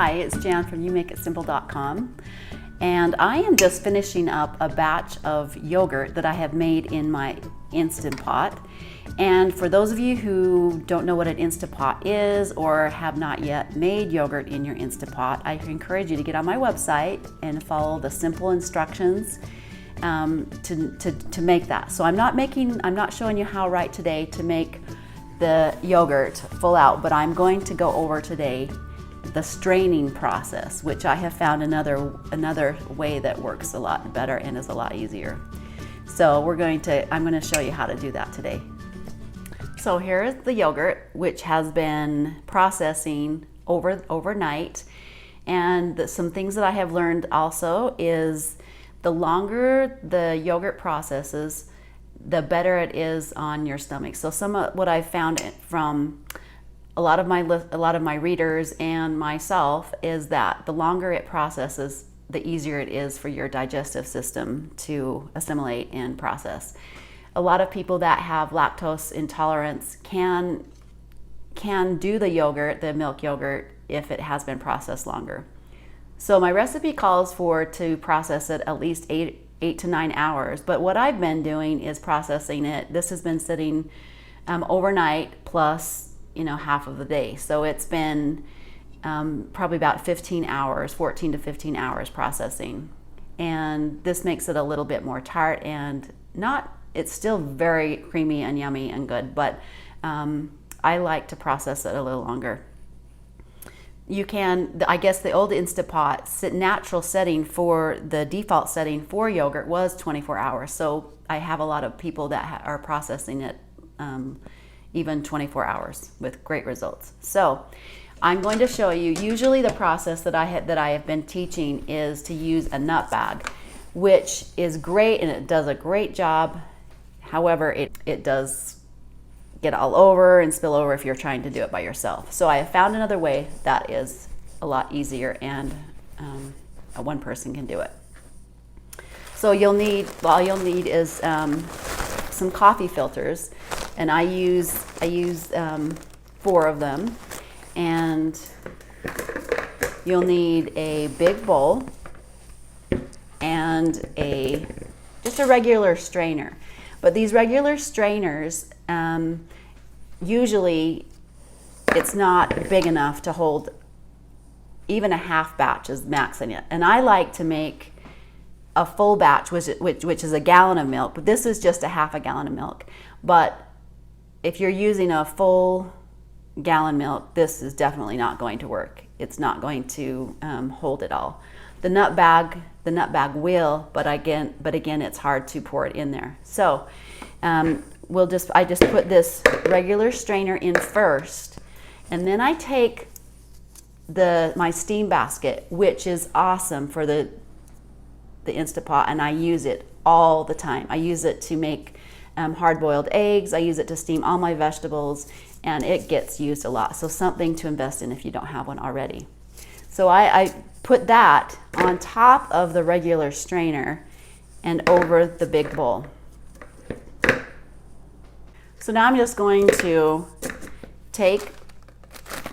Hi, it's Jan from YouMakeItSimple.com, and I am just finishing up a batch of yogurt that I have made in my Instant Pot. And for those of you who don't know what an Instant Pot is or have not yet made yogurt in your Instant Pot, I encourage you to get on my website and follow the simple instructions to make that. So I'm not showing you how right today to make the yogurt full out, but I'm going to go over today the straining process, which I have found another way that works a lot better and is a lot easier. So I'm going to show you how to do that today. So here is the yogurt, which has been processing overnight. And some things that I have learned also is the longer the yogurt processes, the better it is on your stomach. So some of what I've found from a lot of my readers and myself is that the longer it processes, the easier it is for your digestive system to assimilate and process. A lot of people that have lactose intolerance can do the yogurt, the milk yogurt, if it has been processed longer. So my recipe calls for to process it at least 8 to 9 hours, but what I've been doing is processing it. This has been sitting overnight plus half of the day. So it's been probably about 14 to 15 hours processing. And this makes it a little bit more tart and it's still very creamy and yummy and good, but I like to process it a little longer. You can, I guess the old Instant Pot natural setting for the default setting for yogurt was 24 hours. So I have a lot of people that are processing it even 24 hours with great results. So I'm going to show you, usually the process that I have been teaching is to use a nut bag, which is great and it does a great job. However, it does get all over and spill over if you're trying to do it by yourself. So I have found another way that is a lot easier and one person can do it. So all you'll need is some coffee filters, and I use 4 of them. And you'll need a big bowl and just a regular strainer. But these regular strainers, usually it's not big enough to hold even a half batch is maxing it. And I like to make a full batch, which is a gallon of milk, but this is just a half a gallon of milk. But if you're using a full gallon milk, this is definitely not going to work. It's not going to hold it all. The nut bag will, but again, it's hard to pour it in there. So I just put this regular strainer in first, and then I take my steam basket, which is awesome for the Instant Pot, and I use it all the time. I use it to make hard-boiled eggs. I use it to steam all my vegetables, and it gets used a lot. So something to invest in if you don't have one already. So I put that on top of the regular strainer and over the big bowl. So now I'm just going to take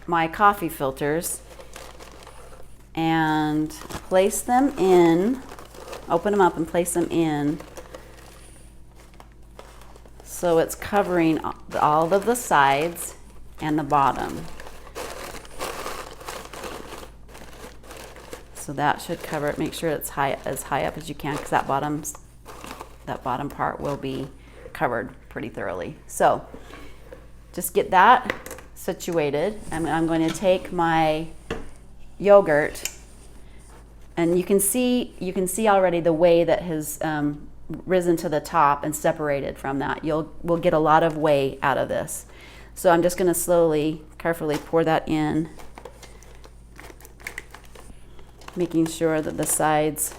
my coffee filters and place them in, open them up and place them in so it's covering all of the sides and the bottom. So that should cover it. Make sure it's as high up as you can, because that bottom part will be covered pretty thoroughly. So just get that situated. I'm going to take my yogurt, and you can see already the whey that has risen to the top and separated from that. We'll get a lot of whey out of this. So I'm just going to carefully pour that in, making sure that the sides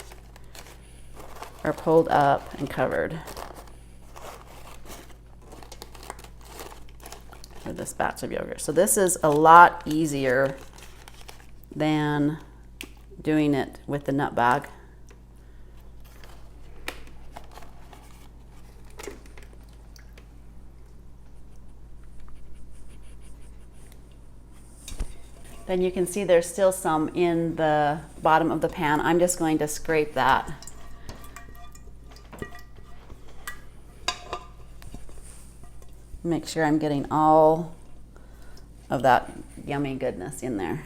are pulled up and covered for this batch of yogurt. So this is a lot easier than doing it with the nut bag. Then you can see there's still some in the bottom of the pan. I'm just going to scrape that. Make sure I'm getting all of that yummy goodness in there.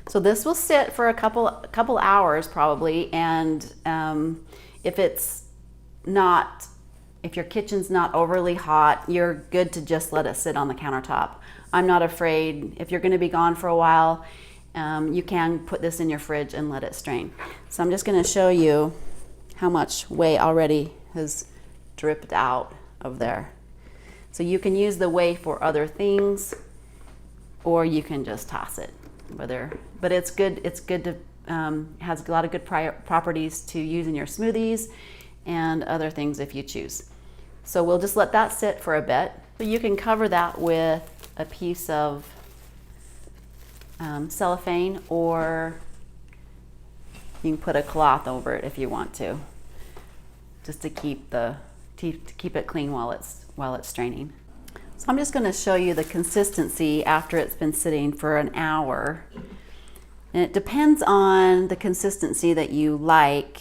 So this will sit for a couple hours probably, and if your kitchen's not overly hot, you're good to just let it sit on the countertop. I'm not afraid. If you're going to be gone for a while, you can put this in your fridge and let it strain. So I'm just going to show you how much whey already has dripped out of there. So you can use the whey for other things, or you can just toss it. But it's good. It's good to has a lot of good properties to use in your smoothies and other things if you choose. So we'll just let that sit for a bit. So you can cover that with a piece of cellophane, or you can put a cloth over it if you want to, just to keep it clean while it's straining. So I'm just going to show you the consistency after it's been sitting for an hour. And it depends on the consistency that you like.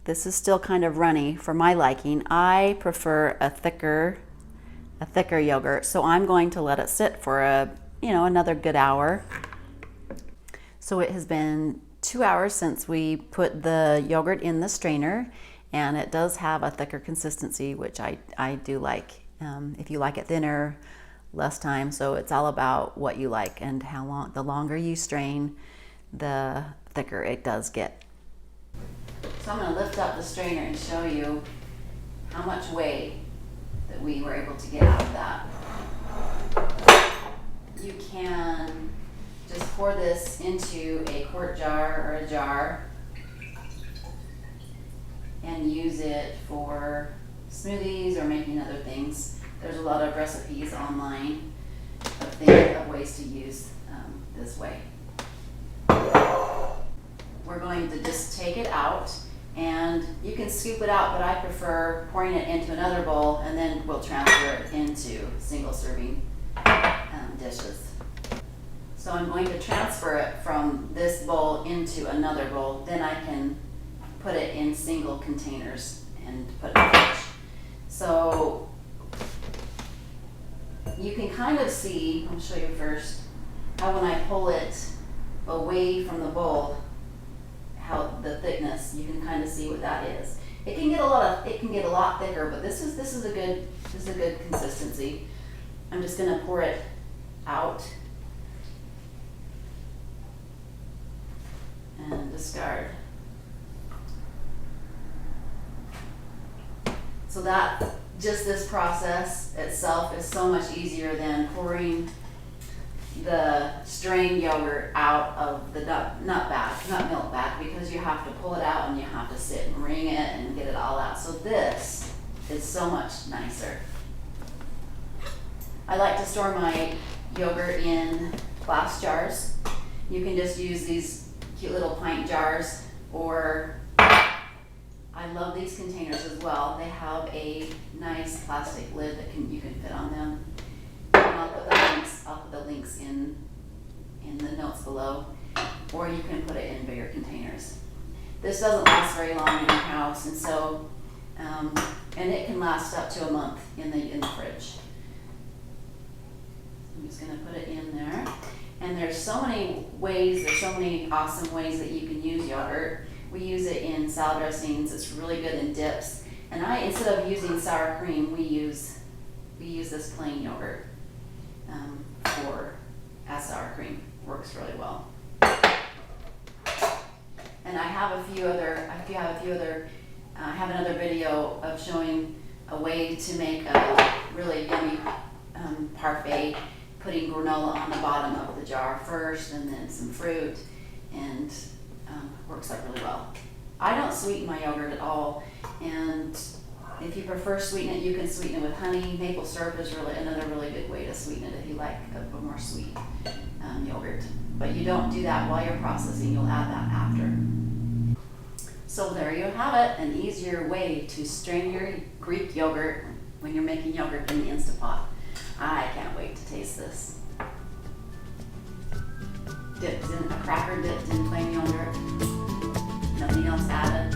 This is still kind of runny for my liking. I prefer a thicker yogurt, so I'm going to let it sit for another good hour. So it has been 2 hours since we put the yogurt in the strainer, and it does have a thicker consistency, which I do like. If you like it thinner, less time. So it's all about what you like and how long. The longer you strain, the thicker it does get. So I'm going to lift up the strainer and show you how much whey that we were able to get out of that. You can just pour this into a quart jar or a jar and use it for smoothies or making other things. There's a lot of recipes online of ways to use this whey. We're going to just take it out, and you can scoop it out, but I prefer pouring it into another bowl, and then we'll transfer it into single serving dishes. So I'm going to transfer it from this bowl into another bowl, then I can put it in single containers and put it in the fridge. So you can kind of see, I'll show you first, how when I pull it away from the bowl, how the thickness, you can kind of see what that is. It can get a lot thicker, but this is a good consistency. I'm just going to pour it out and discard. So that, just this process itself is so much easier than pouring the strained yogurt out of the nut milk bag, because you have to pull it out and you have to sit and wring it and get it all out. So this is so much nicer. I like to store my yogurt in glass jars. You can just use these cute little pint jars, or I love these containers as well. They have a nice plastic lid that you can fit on them. And I'll put the links in the notes below, or you can put it in bigger containers. This doesn't last very long in your house, and so and it can last up to a month in the fridge. I'm just going to put it in there. And there's so many awesome ways that you can use yogurt. We use it in salad dressings. It's really good in dips. And instead of using sour cream, we use this plain yogurt as sour cream. Works really well. And I have another video of showing a way to make a really yummy parfait, putting granola on the bottom of the jar first, and then some fruit, and works out really well. I don't sweeten my yogurt at all, and if you prefer sweeten it, you can sweeten it with honey. Maple syrup is another really good way to sweeten it if you like a more sweet yogurt. But you don't do that while you're processing, you'll add that after. So there you have it, an easier way to strain your Greek yogurt when you're making yogurt in the Instant Pot. I can't wait to taste this. Dipped in a cracker, dipped in plain yogurt, nothing else added.